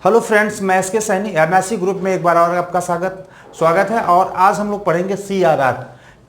Hello friends, मैं S के Saini MSc group में एक बार और आपका स्वागत है। और आज हम लोग पढ़ेंगे सीआरआर,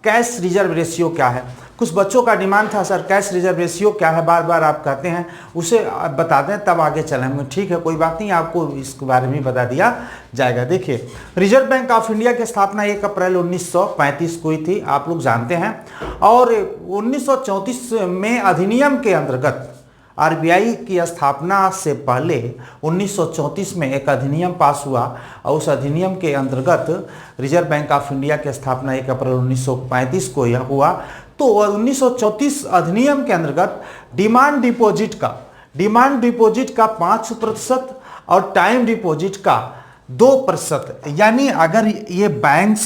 कैश रिजर्व रेशियो क्या है। कुछ बच्चों का डिमांड था, सर कैश रिजर्व रेशियो क्या है, बार बार आप कहते हैं, उसे बता दें तब आगे चलेंगे। ठीक है, कोई बात नहीं, आपको इसके बारे में बता दिया जाएगा। देखिए, रिजर्व बैंक ऑफ इंडिया की स्थापना 1 अप्रैल 1935 को हुई थी, आप लोग जानते हैं। और 1934 में अधिनियम के अंतर्गत आरबीआई की स्थापना से पहले 1934 में एक अधिनियम पास हुआ और उस अधिनियम के अंतर्गत रिजर्व बैंक ऑफ इंडिया की स्थापना 1 अप्रैल 1935 को हुआ। तो 1934 अधिनियम के अंतर्गत डिमांड डिपॉजिट का 5% और टाइम डिपॉजिट का 2%, यानी अगर ये बैंक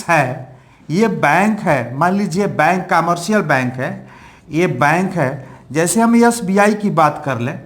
है, मान लीजिए बैंक कमर्शियल बैंक है, ये बैंक है, जैसे हम एसबीआई की बात कर लें,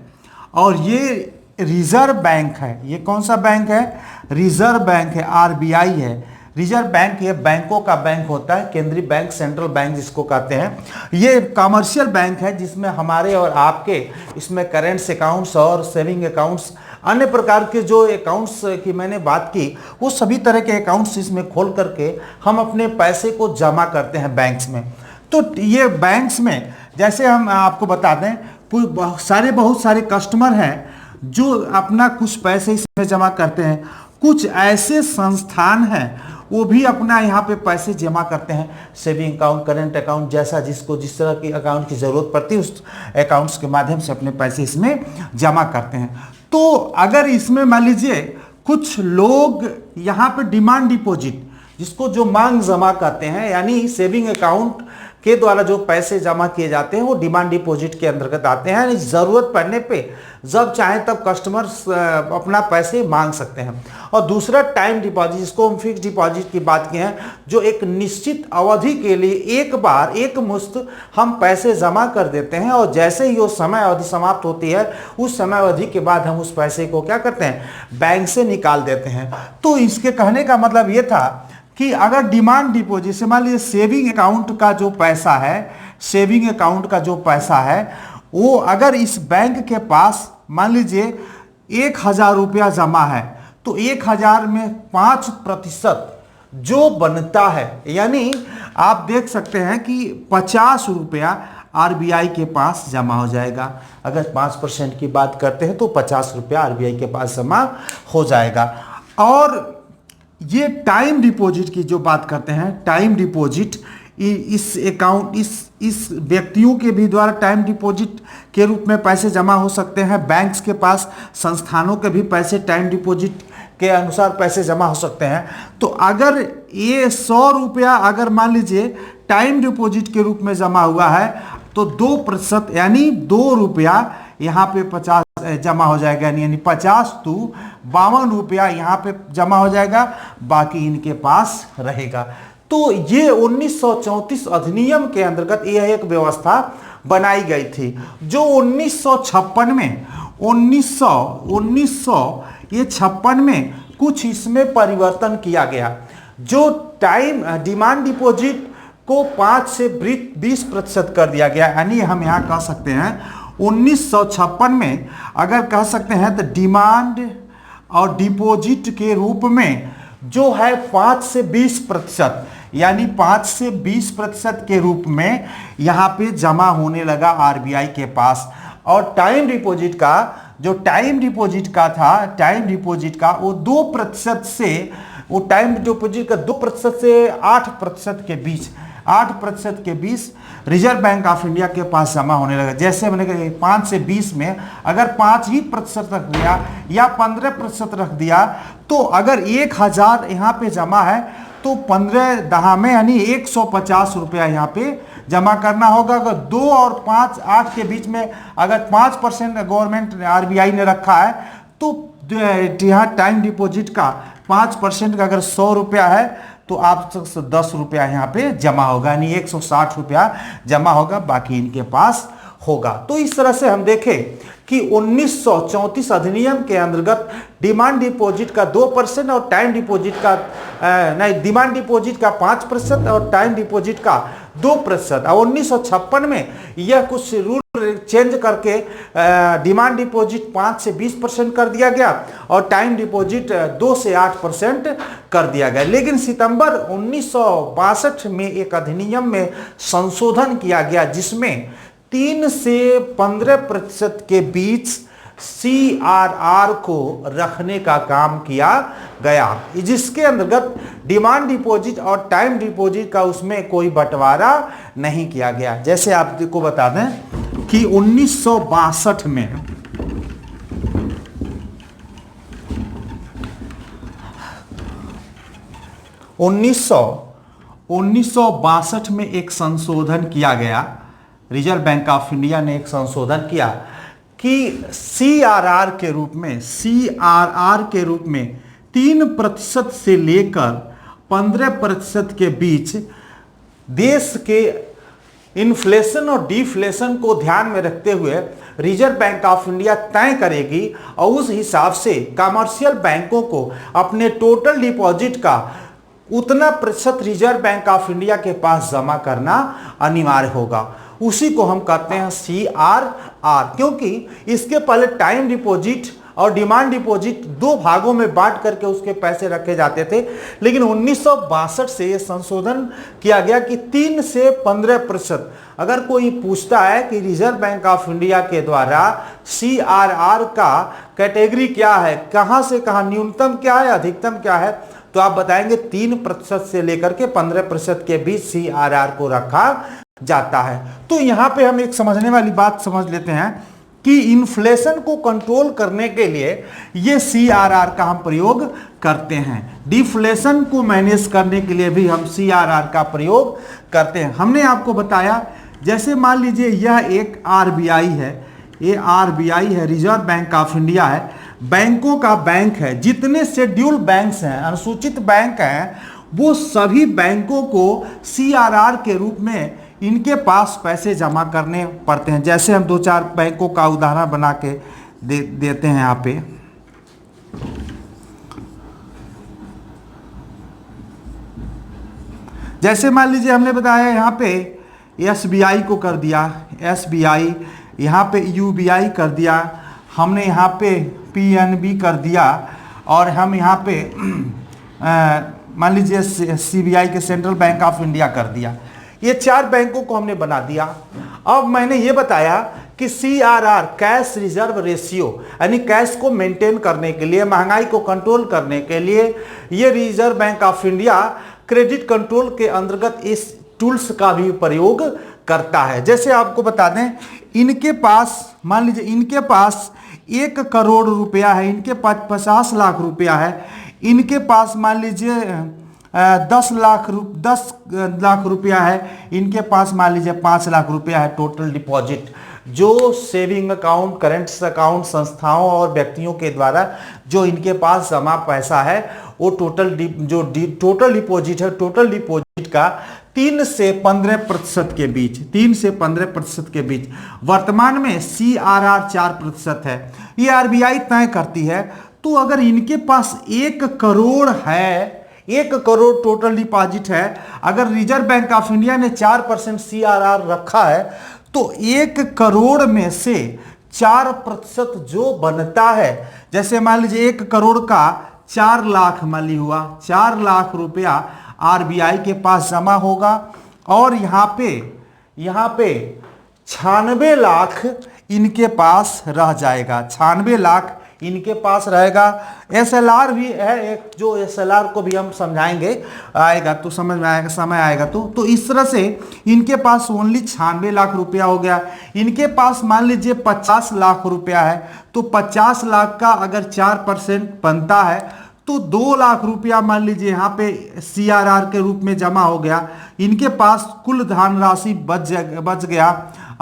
और ये रिजर्व बैंक है। ये कौन सा बैंक है? रिजर्व बैंक है, आरबीआई है। रिजर्व बैंक ये बैंकों का बैंक होता है, केंद्रीय बैंक, सेंट्रल बैंक जिसको कहते हैं। ये कमर्शियल बैंक है जिसमें हमारे और आपके इसमें करेंट्स अकाउंट्स और सेविंग अकाउंट्स, अन्य प्रकार के जो अकाउंट्स की मैंने बात की, वो सभी तरह के अकाउंट्स इसमें खोल करके हम अपने पैसे को जमा करते हैं बैंक्स में। तो ये बैंक्स में, जैसे हम आपको बता दें, बहुत सारे कस्टमर हैं जो अपना कुछ पैसे इसमें जमा करते हैं। कुछ ऐसे संस्थान हैं वो भी अपना यहाँ पे पैसे जमा करते हैं, सेविंग अकाउंट, करेंट अकाउंट, जैसा जिसको जिस तरह की अकाउंट की ज़रूरत पड़ती है उस अकाउंट्स के माध्यम से अपने पैसे इसमें जमा करते हैं। तो अगर इसमें मान लीजिए कुछ लोग यहाँ पे डिमांड डिपॉजिट, जिसको जो मांग जमा करते हैं, यानी सेविंग अकाउंट के द्वारा जो पैसे जमा किए जाते हैं वो डिमांड डिपॉजिट के अंतर्गत आते हैं। जरूरत पड़ने पे जब चाहे तब कस्टमर्स अपना पैसे मांग सकते हैं। और दूसरा टाइम डिपॉजिट, जिसको हम फिक्स डिपॉजिट की बात की है, जो एक निश्चित अवधि के लिए एक बार एक मुश्त हम पैसे जमा कर देते हैं और जैसे ही वो समय अवधि समाप्त होती है, उस समय अवधि के बाद हम उस पैसे को क्या करते हैं, बैंक से निकाल देते हैं। तो इसके कहने का मतलब ये था कि अगर डिमांड डिपॉजिट से मान लीजिए सेविंग अकाउंट का जो पैसा है, सेविंग अकाउंट का जो पैसा है, वो अगर इस बैंक के पास मान लीजिए 1,000 रुपया जमा है, तो 1,000 में 5% जो बनता है, यानी आप देख सकते हैं कि 50 रुपया आरबीआई के पास जमा हो जाएगा। अगर 5% की बात करते हैं तो 50 रुपया आरबीआई के पास जमा हो जाएगा। और ये टाइम डिपॉजिट की जो बात करते हैं, टाइम डिपॉजिट, इस अकाउंट इस व्यक्तियों के भी द्वारा टाइम डिपॉजिट के रूप में पैसे जमा हो सकते हैं। बैंक्स के पास, संस्थानों के भी पैसे टाइम डिपॉजिट के अनुसार पैसे जमा हो सकते हैं। तो अगर ये 100 रुपया अगर मान लीजिए टाइम डिपॉजिट के रूप में जमा हुआ है, तो 2%, यानी 2 रुपया यहाँ पे 50 जमा हो जाएगा, यानी 50 to 52 रुपया यहाँ पे जमा हो जाएगा, बाकी इनके पास रहेगा। तो ये 1934 अधिनियम के अंतर्गत यह एक व्यवस्था बनाई गई थी, जो 1956 में 1956 में कुछ इसमें परिवर्तन किया गया। जो टाइम डिमांड डिपॉजिट को 5 से 20% कर दिया गया, यानी हम यहाँ कह सकते हैं 1956 में अगर कह सकते हैं तो डिमांड और डिपॉजिट के रूप में जो है 5 से 20%, यानी 5 से 20% के रूप में यहाँ पे जमा होने लगा आरबीआई के पास। और टाइम डिपॉजिट का, जो टाइम डिपॉजिट का था, टाइम डिपॉजिट का वो 2% से, वो टाइम डिपॉजिट का 2% से 8% के बीच, 8% के बीच रिजर्व बैंक ऑफ इंडिया के पास जमा होने लगा। जैसे मैंने कहा 5 से 20 में अगर 5% रख दिया या 15% रख दिया, तो अगर 1,000 यहाँ पे जमा है तो 15 दहा में, यानी 150 रुपया यहाँ पे जमा करना होगा। अगर 2 और 5, 8 के बीच में अगर 5% गवर्नमेंट आरबीआई ने रखा है, तो यहाँ टाइम डिपॉजिट का 5% का अगर 100 रुपया है तो आप 10 रुपया यहाँ पे जमा होगा, यानी 160 रुपया जमा होगा, बाकी इनके पास होगा। तो इस तरह से हम देखें कि 1934 अधिनियम के अंतर्गत डिमांड डिपॉजिट का 2% और टाइम डिपॉजिट का डिमांड डिपॉजिट का 5% और टाइम डिपॉजिट का 2%, और 1956 में यह कुछ रूल चेंज करके डिमांड डिपॉजिट 5 से 20% कर दिया गया और टाइम डिपॉजिट 2 से 8% कर दिया गया। लेकिन सितंबर 1962 में एक अधिनियम में संशोधन किया गया जिसमें 3 से 15% के बीच CRR को रखने का काम किया गया, जिसके अंतर्गत डिमांड डिपॉजिट और टाइम डिपॉजिट का उसमें कोई बंटवारा नहीं किया गया। जैसे आपको बता दें कि 1962 में उन्नीस सौ बासठ में एक संशोधन किया गया, रिजर्व बैंक ऑफ इंडिया ने एक संशोधन किया कि CRR के रूप में 3% से लेकर 15% के बीच देश के इन्फ्लेशन और डिफ्लेशन को ध्यान में रखते हुए रिजर्व बैंक ऑफ इंडिया तय करेगी और उस हिसाब से कमर्शियल बैंकों को अपने टोटल डिपॉजिट का उतना प्रतिशत रिजर्व बैंक ऑफ इंडिया के पास जमा करना अनिवार्य होगा। उसी को हम कहते हैं CRR, क्योंकि इसके पहले टाइम डिपॉजिट और डिमांड डिपॉजिट 2 भागों में बांट करके उसके पैसे रखे जाते थे। लेकिन 1962 से यह संशोधन किया गया कि 3 से 15%। अगर कोई पूछता है कि रिजर्व बैंक ऑफ इंडिया के द्वारा CRR का कैटेगरी क्या है, कहां से कहां न्यूनतम क्या है, अधिकतम क्या है, तो आप बताएंगे 3% से लेकर के 15% के बीच CRR को रखा जाता है। तो यहां पे हम एक समझने वाली बात समझ लेते हैं कि इन्फ्लेशन को कंट्रोल करने के लिए ये CRR का हम प्रयोग करते हैं, डिफ्लेशन को मैनेज करने के लिए भी हम CRR का प्रयोग करते हैं। हमने आपको बताया, जैसे मान लीजिए यह एक RBI है, ये RBI है, रिजर्व बैंक ऑफ इंडिया है, बैंकों का बैंक है। जितने शेड्यूल बैंक्स हैं, अनुसूचित बैंक हैं, वो सभी बैंकों को CRR के रूप में इनके पास पैसे जमा करने पड़ते हैं। जैसे हम 2-4 बैंकों का उदाहरण बना के देते हैं यहाँ पे। जैसे मान लीजिए हमने बताया यहाँ पे SBI को कर दिया, SBI, यहाँ पे UBI कर दिया, हमने यहाँ पे PNB कर दिया और हम यहाँ पे मान लीजिए CBI के सेंट्रल बैंक ऑफ इंडिया कर दिया। ये 4 बैंकों को हमने बना दिया। अब मैंने ये बताया कि CRR, कैश रिजर्व रेशियो, यानी कैश को मेंटेन करने के लिए, महंगाई को कंट्रोल करने के लिए ये reserve bank of India credit control के अंतर्गत इस टूल्स का भी प्रयोग करता है। जैसे आपको बता दें, इनके पास मान लीजिए इनके पास 1 करोड़ रुपया है, इनके पास 50 लाख रुपया है, इनके पास मान लीजिए 10 लाख रुपया है, इनके पास मान लीजिए 5 लाख रुपया है टोटल डिपॉजिट, जो सेविंग अकाउंट, करेंट्स अकाउंट, संस्थाओं और व्यक्तियों के द्वारा जो इनके पास जमा पैसा है, वो टोटल डिपॉजिट है, टोटल डिपॉजिट का 3 से 15% के बीच, 3 से 15% के बीच। वर्तमान में CRR 4% है, ये RBI तय करती है। तो अगर इनके पास 1 करोड़ है, 1 करोड़ टोटल डिपॉजिट है, अगर रिजर्व बैंक ऑफ इंडिया ने 4% CRR रखा है, तो 1 करोड़ में से 4% जो बनता है, जैसे मान लीजिए 1 करोड़ का 4 लाख मान ली हुआ, 4 लाख रुपया RBI के पास जमा होगा और यहाँ पे 96 लाख इनके पास रह जाएगा, 96 लाख इनके पास रहेगा। SLR भी है एक, जो SLR को भी हम समझाएंगे, आएगा तो समझ में आएगा, समय आएगा तो इस तरह से इनके पास ओनली 96 लाख रुपया हो गया। इनके पास मान लीजिए 50 लाख रुपया है, तो 50 लाख का अगर 4% बनता है तो 2 लाख रुपया मान लीजिए यहाँ पे CRR के रूप में जमा हो गया। इनके पास कुल धनराशि बच गया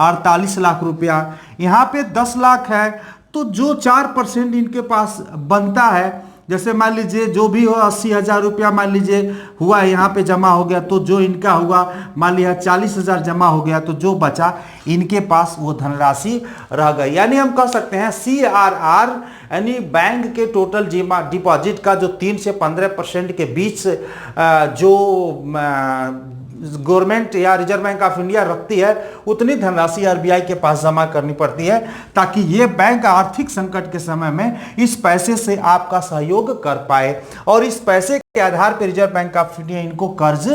48 लाख रुपया। यहाँ पे 10 लाख है, तो जो 4% इनके पास बनता है, जैसे मान लीजिए जो भी हो 80,000 रुपया मान लीजिए हुआ यहाँ पे जमा हो गया, तो जो इनका हुआ मान लिया 40,000 जमा हो गया, तो जो बचा इनके पास वो धनराशि रह गई। यानी हम कह सकते हैं CRR यानी बैंक के टोटल डिपॉजिट का जो 3 से 15% के बीच जो गवर्नमेंट या रिजर्व बैंक ऑफ इंडिया रखती है उतनी धनराशि आरबीआई के पास जमा करनी पड़ती है, ताकि ये बैंक आर्थिक संकट के समय में इस पैसे से आपका सहयोग कर पाए, और इस पैसे के आधार पर रिजर्व बैंक ऑफ इंडिया इनको कर्ज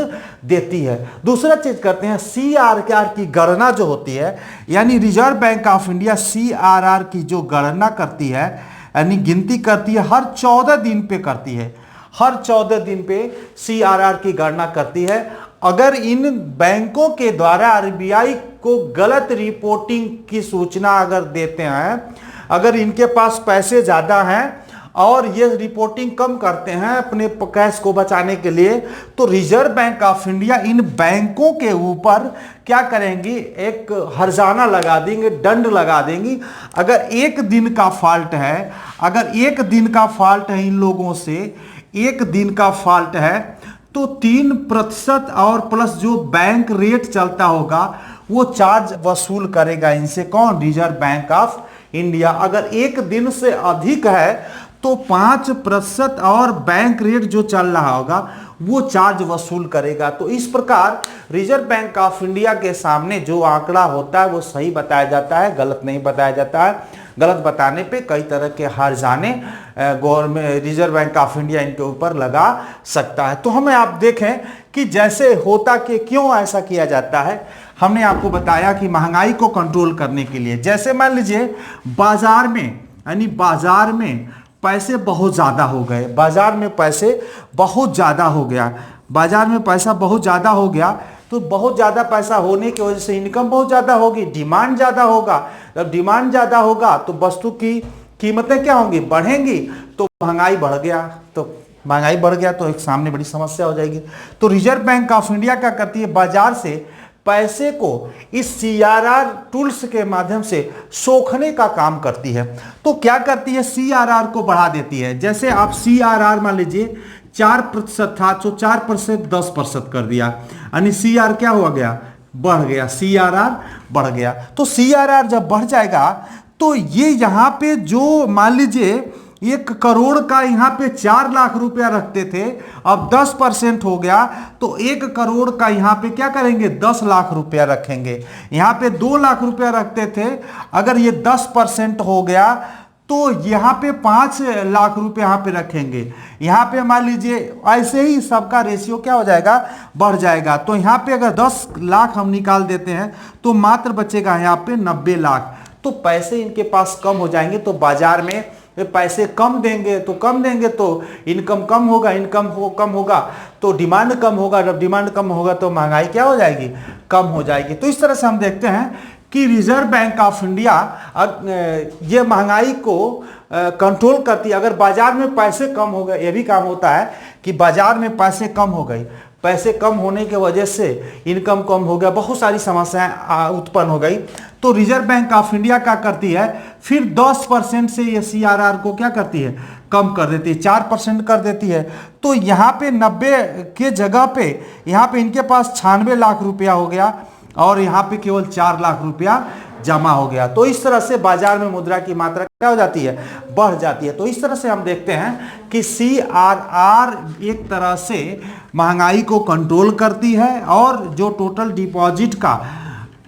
देती है। दूसरा चीज करते हैं, सीआरआर की गणना जो होती है, यानी reserve bank of India CRR की जो गणना करती है, यानी गिनती करती है, हर 14 दिन पे करती है, हर 14 दिन पे सीआरआर की गणना करती है। अगर इन बैंकों के द्वारा आरबीआई को गलत रिपोर्टिंग की सूचना अगर देते हैं, अगर इनके पास पैसे ज्यादा हैं और ये रिपोर्टिंग कम करते हैं अपने कैश को बचाने के लिए, तो reserve bank of India in बैंकों के ऊपर क्या करेंगी, एक हर्जाना लगा देंगे, दंड लगा देंगी। अगर एक दिन का फॉल्ट है, अगर एक दिन का फॉल्ट है इन लोगों से, एक दिन का फॉल्ट है, तो 3% और प्लस जो बैंक रेट चलता होगा वो चार्ज वसूल करेगा इनसे। कौन? Reserve bank of India. अगर एक दिन से अधिक है तो 5% और बैंक रेट जो चल रहा होगा वो चार्ज वसूल करेगा। तो इस प्रकार रिजर्व बैंक ऑफ इंडिया के सामने जो आंकड़ा होता है वो सही बताया जाता है, गलत नहीं बताया जाता है। गलत बताने पे कई तरह के हर्जाने government reserve bank of India इनके ऊपर लगा सकता है। तो हमें आप देखें कि जैसे होता कि क्यों ऐसा किया जाता है। हमने आपको बताया कि महंगाई को कंट्रोल करने के लिए, जैसे मान लीजिए बाजार में, यानी बाजार में पैसे बहुत ज़्यादा हो गए, बाजार में पैसे बहुत ज़्यादा हो गया, बाजार में पैसा बहुत ज़्यादा हो गया, तो बहुत ज़्यादा पैसा होने की वजह से इनकम बहुत ज़्यादा होगी, डिमांड ज़्यादा होगा। जब डिमांड ज़्यादा होगा तो वस्तु की कीमतें क्या होंगी? बढ़ेंगी। तो महंगाई बढ़ गया, तो महंगाई बढ़ गया तो एक सामने बड़ी समस्या हो जाएगी। तो रिजर्व बैंक ऑफ इंडिया क्या करती है, बाजार से पैसे को इस सीआरआर टूल्स के माध्यम से सोखने का काम करती है। तो क्या करती है, सीआरआर को बढ़ा देती है। जैसे आप सीआरआर मान लीजिए 4% था, तो 4% 10% कर दिया, यानी सीआर क्या हो गया? बढ़ गया, सीआरआर बढ़ गया। तो सीआरआर जब बढ़ जाएगा तो ये यहाँ पे जो मान लीजिए 1 करोड़ का यहाँ पे 4 लाख रुपया रखते थे, अब 10% हो गया तो 1 करोड़ का यहाँ पे क्या करेंगे? 10 लाख रुपया रखेंगे। यहाँ पे 2 लाख रुपया रखते थे, अगर ये 10% हो गया तो यहाँ पे 5 लाख रुपए यहाँ पे रखेंगे। यहाँ पे मान लीजिए ऐसे ही सबका रेशियो क्या हो जाएगा? बढ़ जाएगा। तो यहाँ पे अगर 10 लाख हम निकाल देते हैं तो मात्र बचेगा यहाँ पे 90 लाख। तो पैसे इनके पास कम हो जाएंगे, तो बाजार में पैसे कम देंगे तो इनकम कम होगा, कम होगा तो डिमांड कम होगा, जब डिमांड कम होगा तो महंगाई क्या हो जाएगी? कम हो जाएगी। तो इस तरह से हम देखते हैं कि रिजर्व बैंक ऑफ इंडिया ये महंगाई को कंट्रोल करती है। अगर बाजार में पैसे कम हो गए, ये भी काम होता है कि बाजार में पैसे कम हो गई, पैसे कम होने की वजह से इनकम कम हो गया, बहुत सारी समस्याएं उत्पन्न हो गई। तो रिजर्व बैंक ऑफ इंडिया क्या करती है, फिर 10% से ये सीआरआर को क्या करती है? कम कर देती है, 4% कर देती है। तो यहाँ पे 90 के जगह पे यहाँ पे इनके पास 96 लाख रुपया हो गया और यहाँ पे केवल 4 लाख रुपया जमा हो गया। तो इस तरह से बाजार में मुद्रा की मात्रा क्या हो जाती है? बढ़ जाती है। तो इस तरह से हम देखते हैं कि सीआरआर एक तरह से महंगाई को कंट्रोल करती है, और जो टोटल डिपॉजिट का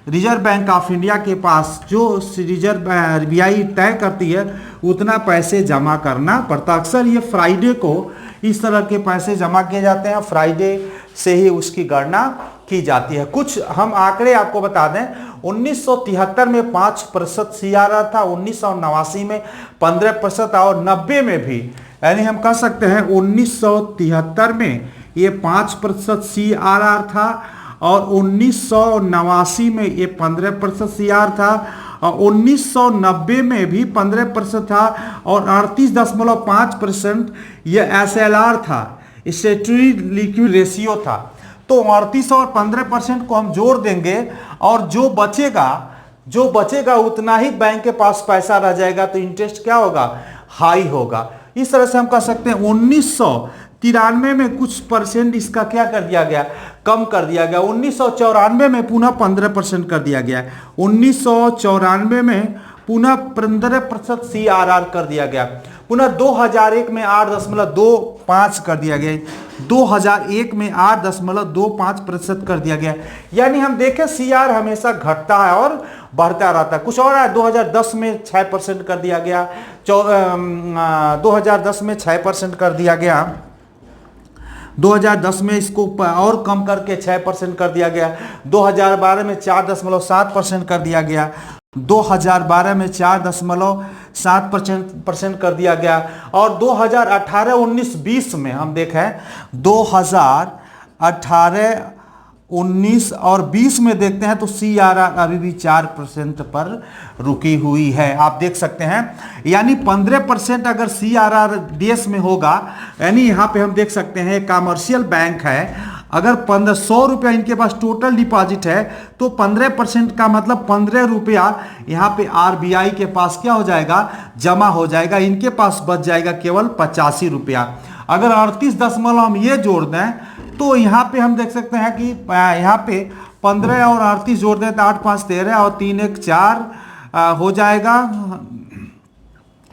रिजर्व बैंक ऑफ इंडिया के पास जो रिजर्व आरबीआई तय करती है उतना पैसे जमा करना पड़ता। अक्सर ये फ्राइडे को इस तरह के पैसे जमा किए जाते हैं, फ्राइडे से ही उसकी गणना की जाती है। कुछ हम आंकड़े आपको बता दें, 1973 में 5% सीआरआर था, 1989 में 15% और 90 में भी, यानी हम कह सकते हैं 1973 में ये 5% सीआरआर था और 1989 में ये 15% सीआर था और 1990 में भी 15% था और 38.5% ये एसएलआर था, स्टैट्यूटरी लिक्विड रेशियो था। तो 38 और 15% को हम जोड़ देंगे और जो बचेगा उतना ही बैंक के पास पैसा रह जाएगा, तो इंटरेस्ट क्या होगा? हाई होगा। इस तरह से हम कह सकते हैं 1993 में कुछ परसेंट इसका क्या कर दिया गया? कम कर दिया गया। 1994 में पुनः 15% कर दिया गया। 1994 में पुनः 15% सीआरआर कर दिया गया। पुनः 2001 में 8.25 कर दिया गया, 2001 में 8.25% कर दिया गया। यानी हम देखें CR हमेशा घटता है और बढ़ता रहता है। कुछ और है, 2010 में 6% कर दिया गया, 2010 में 6% कर दिया गया, 2010 में इसको और कम करके 6% कर दिया गया, 2012 में 4.7% कर दिया गया, 2012 में 4.7% कर दिया गया, और 2018, 19, 20 में हम देखें 2018, 19 और 20 में देखते हैं तो CRR अभी भी 4% पर रुकी हुई है, आप देख सकते हैं। यानी 15% अगर CRR देश में होगा, यानी यहाँ पे हम देख सकते हैं कमर्शियल बैंक है, अगर 100 रुपया इनके पास टोटल डिपॉजिट है तो 15% का मतलब 15 रुपया यहाँ पे RBI के पास क्या हो जाएगा, जमा हो जाएगा, इनके पास बच जाएगा केवल 85 रुपया। अगर 38 हम ये जोड़ दें तो यहाँ पे हम देख सकते हैं कि यहाँ पे 15 और 38 जोड़ दें तो 8 5 13 और 3 1 4 हो जाएगा,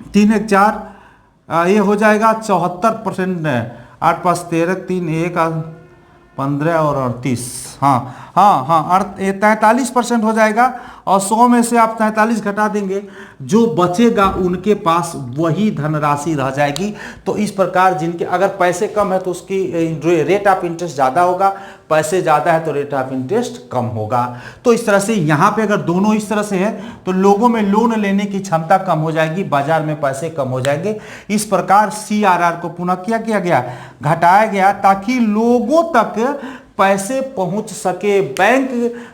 3 1 4 ये हो जाएगा 74%। 8 5 13 3 1 15 और 38, हाँ 43% हो जाएगा, और 100 में से आप 43 घटा देंगे, जो बचेगा उनके पास वही धनराशि रह जाएगी। तो इस प्रकार जिनके अगर पैसे कम है तो उसकी रेट ऑफ इंटरेस्ट ज़्यादा होगा, पैसे ज़्यादा है तो रेट ऑफ इंटरेस्ट कम होगा। तो इस तरह से यहाँ पे अगर दोनों इस तरह से है तो लोगों में लोन लेने की क्षमता कम हो जाएगी, बाजार में पैसे कम हो जाएंगे। इस प्रकार CRR को पुनः क्या किया गया, घटाया गया, ताकि लोगों तक पैसे पहुंच सके, बैंक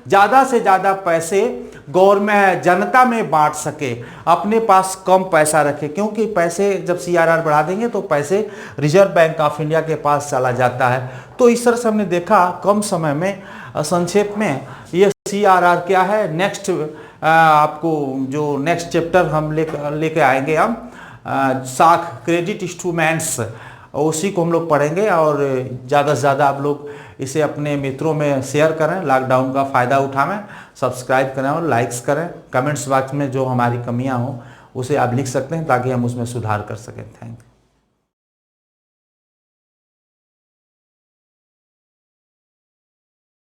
ज़्यादा से ज़्यादा पैसे गवर्नमेंट जनता में बांट सके, अपने पास कम पैसा रखे, क्योंकि पैसे जब CRR बढ़ा देंगे तो पैसे रिजर्व बैंक ऑफ इंडिया के पास चला जाता है। तो इस तरह से हमने देखा कम समय में, संक्षेप में ये CRR क्या है। नेक्स्ट आपको जो नेक्स्ट चैप्टर हम लेके आएंगे हम साख क्रेडिट इंस्ट्रूमेंट्स, उसी को हम लोग पढ़ेंगे, और ज़्यादा से ज़्यादा आप लोग इसे अपने मित्रों में शेयर करें, लॉकडाउन का फ़ायदा उठाएं, सब्सक्राइब करें और लाइक्स करें। कमेंट्स बॉक्स में जो हमारी कमियां हों उसे आप लिख सकते हैं ताकि हम उसमें सुधार कर सकें। Thank you.